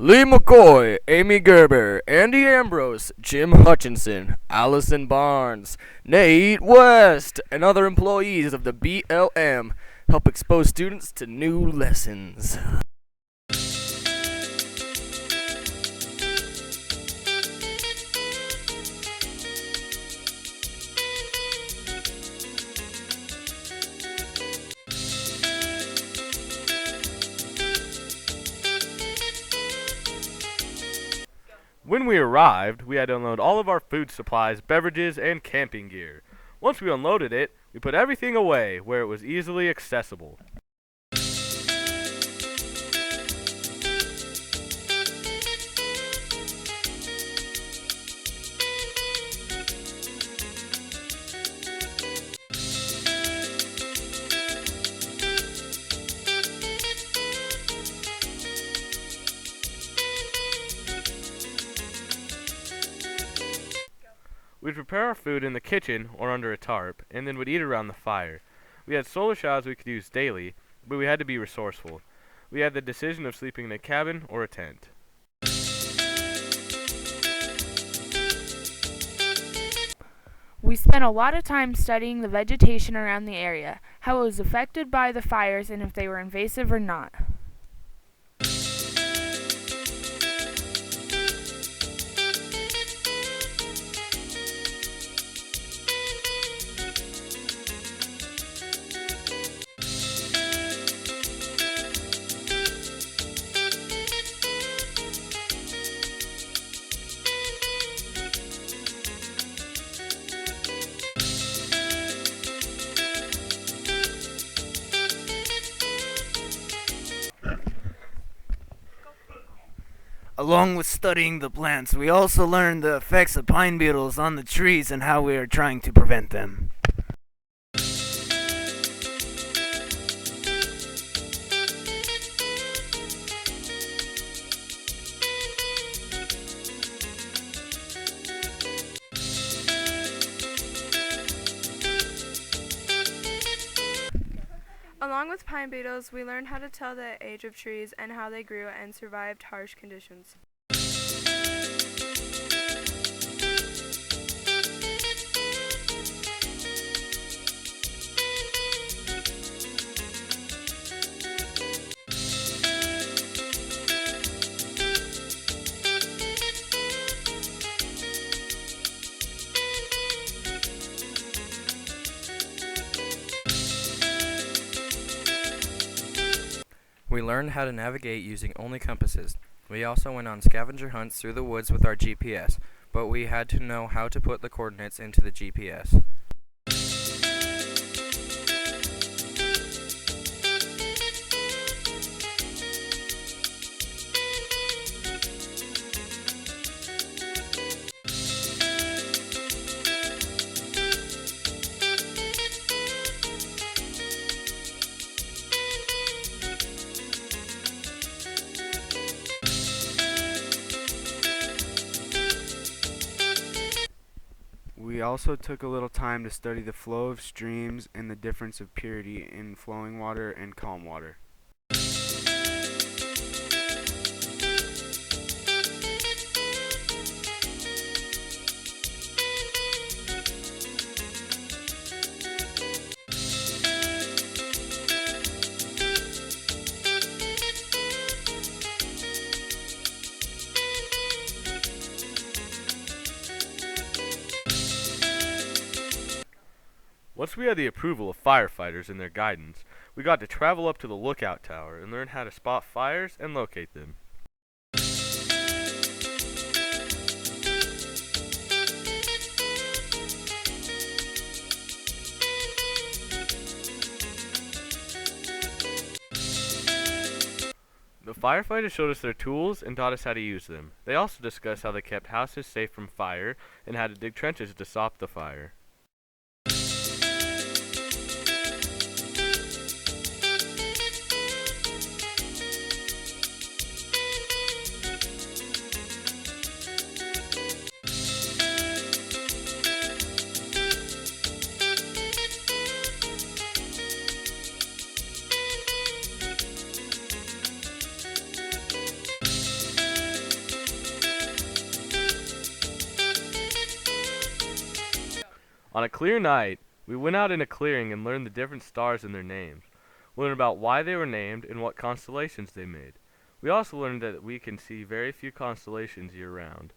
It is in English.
Lee McCoy, Amy Gerber, Andy Ambrose, Jim Hutchinson, Allison Barnes, Nate West, and other employees of the BLM help expose students to new lessons. When we arrived, we had to unload all of our food supplies, beverages, and camping gear. Once we unloaded it, we put everything away where it was easily accessible. We'd prepare our food in the kitchen or under a tarp, and then would eat around the fire. We had solar showers we could use daily, but we had to be resourceful. We had the decision of sleeping in a cabin or a tent. We spent a lot of time studying the vegetation around the area, how it was affected by the fires, and if they were invasive or not. Along with studying the plants, we also learned the effects of pine beetles on the trees and how we are trying to prevent them. Along with pine beetles, we learned how to tell the age of trees and how they grew and survived harsh conditions. We learned how to navigate using only compasses. We also went on scavenger hunts through the woods with our GPS, but we had to know how to put the coordinates into the GPS. We also took a little time to study the flow of streams and the difference of purity in flowing water and calm water. Once we had the approval of firefighters and their guidance, we got to travel up to the lookout tower and learn how to spot fires and locate them. The firefighters showed us their tools and taught us how to use them. They also discussed how they kept houses safe from fire and how to dig trenches to stop the fire. On a clear night, we went out in a clearing and learned the different stars and their names. We learned about why they were named and what constellations they made. We also learned that we can see very few constellations year-round.